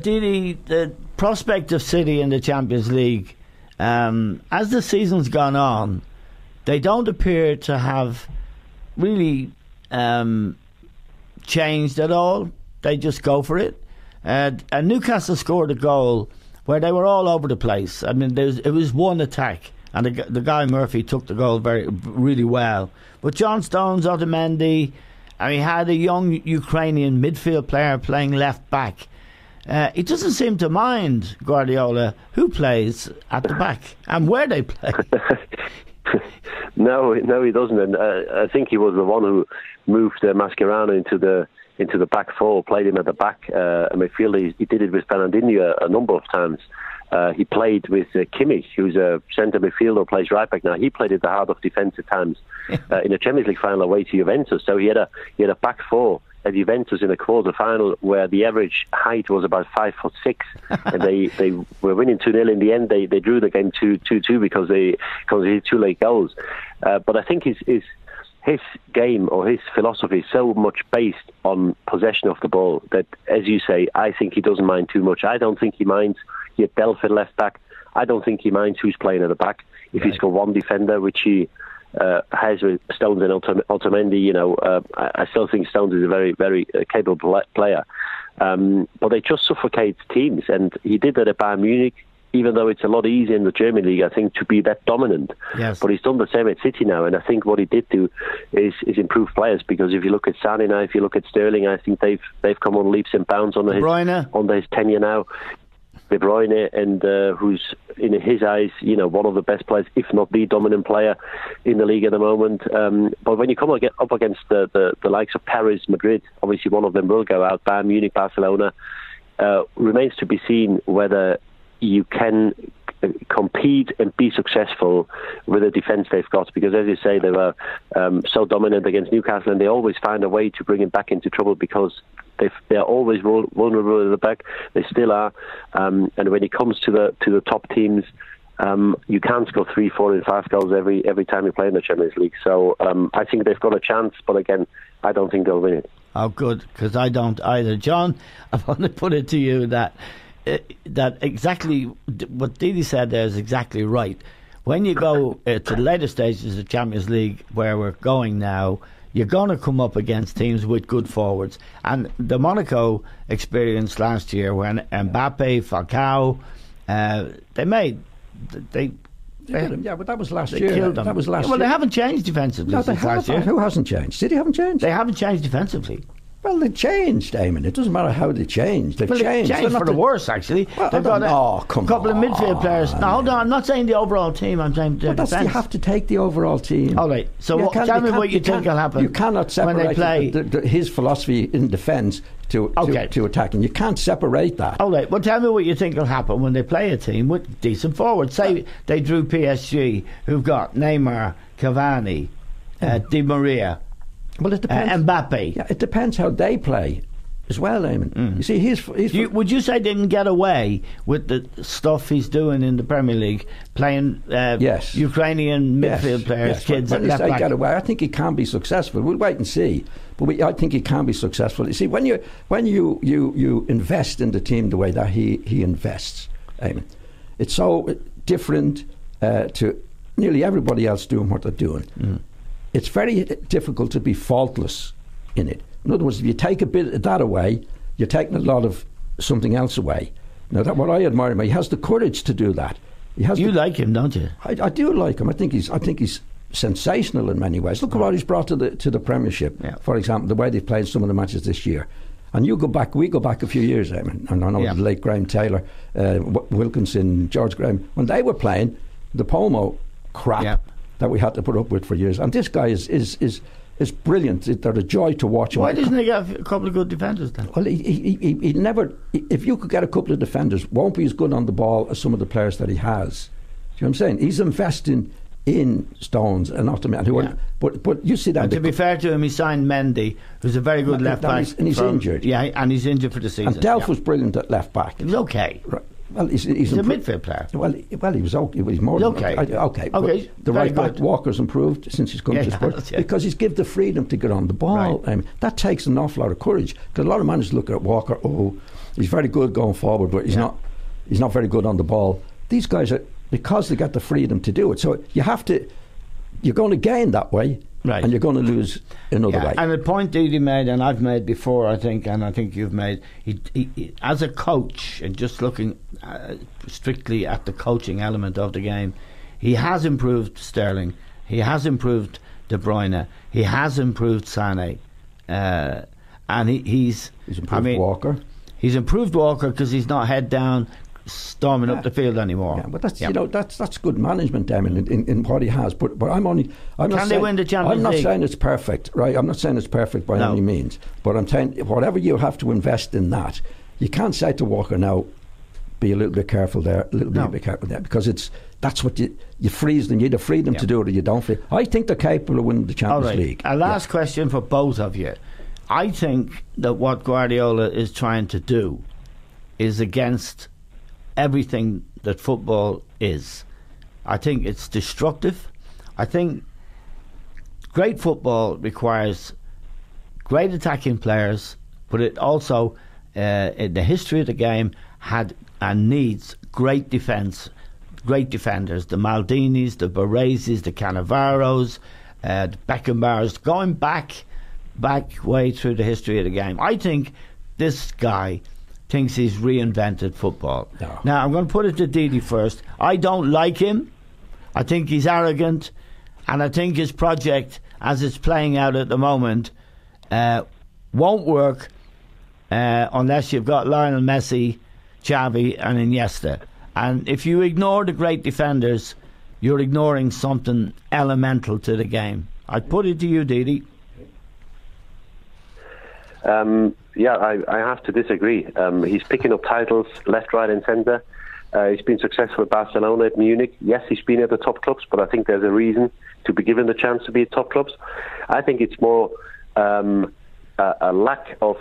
the prospect of City in the Champions League, as the season's gone on, they don't appear to have really changed at all. They just go for it. And Newcastle scored a goal where they were all over the place. I mean, it was one attack, and the guy Murphy took the goal really well. But John Stones, Otamendi, and he had a young Ukrainian midfield player playing left back. He doesn't seem to mind, Guardiola, who plays at the back and where they play. No, he doesn't. And I think he was the one who moved Mascherano into the back four, played him at the back. I feel he did it with Fernandinho a number of times. He played with Kimmich, who's a centre midfielder, plays right back now. He played at the heart of defence at times in a Champions League final away to Juventus. So he had a back four at Juventus in a quarter final where the average height was about 5'6", and they were winning 2-0 in the end. They drew the game 2-2 because they conceded 2 late goals. But I think his game or his philosophy is so much based on possession of the ball that, as you say, I think he doesn't mind too much. I don't think he minds. He had Delph at left back. I don't think he minds who's playing at the back. If he's got one defender, which he has with Stones and Otamendi, I still think Stones is a very, very capable player. But they just suffocate teams, and he did that at Bayern Munich. Even though it's a lot easier in the German league, I think, to be that dominant. Yes. But he's done the same at City now, and I think what he did do is improve players. Because if you look at Sané now, if you look at Sterling, I think they've come on leaps and bounds under his tenure now. De Bruyne, and who's in his eyes, one of the best players, if not the dominant player in the league at the moment. But when you come up against the likes of Paris, Madrid, obviously one of them will go out. Bayern Munich, Barcelona, remains to be seen whether you can compete and be successful with the defence they've got, because as you say, they were so dominant against Newcastle, and they always find a way to bring him back into trouble because they're always vulnerable at the back. They still are, and when it comes to the top teams, you can't score 3, 4 and 5 goals every time you play in the Champions League. So I think they've got a chance, but again, I don't think they'll win it. Oh, good, because I don't either. John, I want to put it to you that exactly what Didi said there is exactly right. When you go to the later stages of the Champions League, where we're going now, you're going to come up against teams with good forwards. And the Monaco experience last year, when Mbappe, Falcao, yeah, but that was last year. Killed them. That was last year. Well, they haven't changed defensively since last year. Who hasn't changed? City haven't changed. They haven't changed defensively. Well, they changed, Eamon. It doesn't matter how they changed. They've changed. They've changed for the worse, actually. Well, they've got a couple of midfield players. Now, hold on. I'm not saying the overall team. I'm saying the defence. You have to take the overall team. All right. So tell me what you think will happen. You cannot separate when they play his philosophy in defence to attacking. You can't separate that. All right. Well, tell me what you think will happen when they play a team with decent forwards. Say they drew PSG, who've got Neymar, Cavani, Di Maria. Well, it depends. Mbappe. Yeah, it depends how they play as well, Eamon. You see, would you say they can get away with the stuff he's doing in the Premier League, playing Ukrainian midfield players, kids at left back? Get away, I think he can be successful. We'll wait and see, but I think he can be successful. You see, when you invest in the team the way that he invests, Eamon, it's so different to nearly everybody else doing what they're doing. It's very difficult to be faultless in it. In other words, if you take a bit of that away, you're taking a lot of something else away. Now, what I admire him, he has the courage to do that. You like him, don't you? I do like him. I think he's sensational in many ways. Look at what he's brought to the Premiership. Yeah. For example, the way they've played some of the matches this year. And we go back a few years, Eamon. And I know the late Graham Taylor, Wilkinson, George Graham, when they were playing the Pomo crap that we had to put up with for years. And this guy is brilliant. They're a joy to watch. Why doesn't he get a couple of good defenders then? Well, he never. If you could get a couple of defenders, won't be as good on the ball as some of the players that he has. Do you know what I'm saying? He's investing in Stones and Otamendi. But you see that. And to be fair to him, he signed Mendy, who's a very good left back, and he's injured. Yeah, and he's injured for the season. And Delph was brilliant at left back. He was okay. Right. Well, he's a midfield player. Well, he was okay. He was more okay. Okay. Okay. The right back Walker's improved since he's come to Spurs because he's given the freedom to get on the ball. Right. That takes an awful lot of courage because a lot of managers look at Walker. Oh, He's very good going forward, but he's not very good on the ball. These guys are, because they get the freedom to do it. So you're going to gain that way, right, and you're going to lose another way. And the point Didi made, and I've made before, I think, and I think you've made, he as a coach, and just looking strictly at the coaching element of the game, he has improved Sterling, he has improved De Bruyne, he has improved Sané, and he's improved Walker. He's improved Walker because he's not head down storming up the field anymore. Yeah, but that's good management, Damien, in what he has. But Can they win the Champions League? I'm not saying it's perfect, right? I'm not saying it's perfect by any means. But I'm saying whatever you have to invest in that, you can't say to Walker now, be a little bit careful there, a little bit careful there, because that's what you freeze them. You either free them to do it or you don't free. I think they're capable of winning the Champions League. A last question for both of you. I think that what Guardiola is trying to do is against everything that football is. I think it's destructive. I think great football requires great attacking players, but it also, in the history of the game, had and needs great defence, great defenders. The Maldinis, the Bareses, the Cannavaros, the Beckenbauers, going back way through the history of the game. I think this guy thinks he's reinvented football. No. Now, I'm going to put it to Didi first. I don't like him. I think he's arrogant, and I think his project, as it's playing out at the moment, won't work unless you've got Lionel Messi, Xavi and Iniesta. And if you ignore the great defenders, you're ignoring something elemental to the game. I'd put it to you, Didi. I have to disagree. He's picking up titles left, right and centre. He's been successful at Barcelona, at Munich. Yes, he's been at the top clubs, but I think there's a reason to be given the chance to be at top clubs. I think it's more a lack of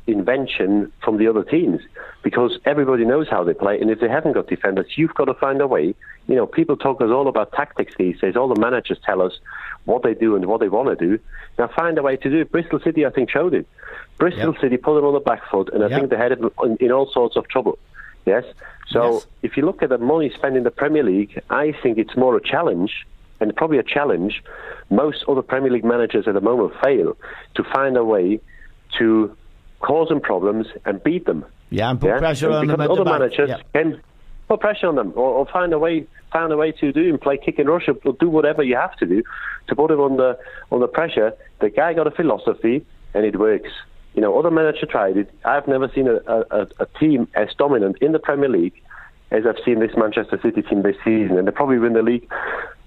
invention from the other teams, because everybody knows how they play, and if they haven't got defenders, you've got to find a way. You know, people talk us all about tactics these days. All the managers tell us what they do and what they want to do. Now find a way to do it. Bristol City, I think, showed it. Bristol City put them on the back foot, and I think they had it in all sorts of trouble. Yes? So if you look at the money spent in the Premier League, I think it's more a challenge, and probably a challenge most other Premier League managers at the moment fail to find a way to cause them problems and beat them. Yeah, and put pressure on them at other the back. managers can put pressure on them, or find a way to do and play kick and rush, or do whatever you have to do to put him under pressure. The guy got a philosophy, and it works. You know, other managers tried it. I've never seen a team as dominant in the Premier League as I've seen this Manchester City team this season, and they probably win the league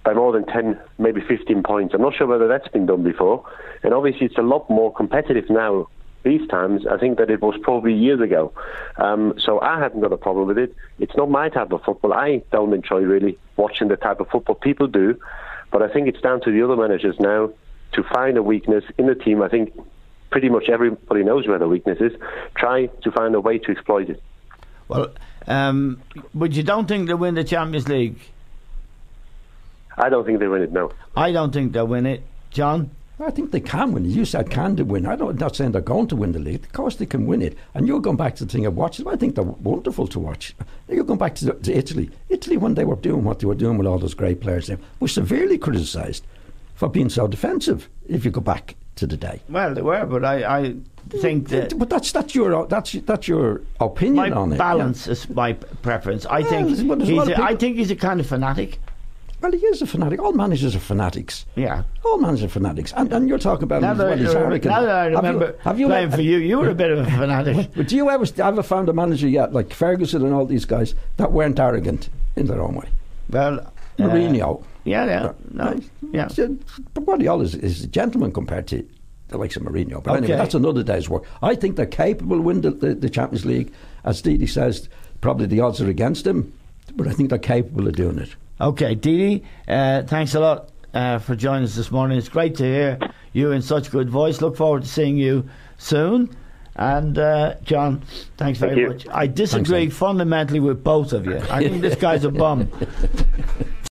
by more than 10, maybe 15 points. I'm not sure whether that's been done before, and obviously it's a lot more competitive now these times, I think, that it was probably years ago. So I haven't got a problem with it. It's not my type of football. I don't enjoy really watching the type of football people do, but I think it's down to the other managers now to find a weakness in the team. I think pretty much everybody knows where the weakness is. Try to find a way to exploit it. Well, but you don't think they'll win the Champions League? I don't think they win it, no. I don't think they'll win it. John? I think they can win it. You said can they win. I'm not saying they're going to win the league. Of course they can win it. And you're going back to the thing of watching. I think they're wonderful to watch. You're going back to Italy. Italy, when they were doing what they were doing with all those great players, they were severely criticised for being so defensive, if you go back to the day. Well, they were, but I think that... But that's your opinion on it. My balance is my preference. I think he's a kind of fanatic. Well, he is a fanatic. All managers are fanatics. Yeah. All managers are fanatics. And you're talking about him as well. He's arrogant. Now that I remember playing for you, you were a bit of a fanatic. But do you ever found a manager yet, like Ferguson and all these guys, that weren't arrogant in their own way? Well... Mourinho. Yeah. But Guardiola is a gentleman compared to the likes of Mourinho. But anyway, that's another day's work. I think they're capable of winning the Champions League. As Didi says, probably the odds are against him, but I think they're capable of doing it. Okay, Didi, thanks a lot for joining us this morning. It's great to hear you in such good voice. Look forward to seeing you soon. And John, thanks very much. I disagree fundamentally with both of you. I think this guy's a bum.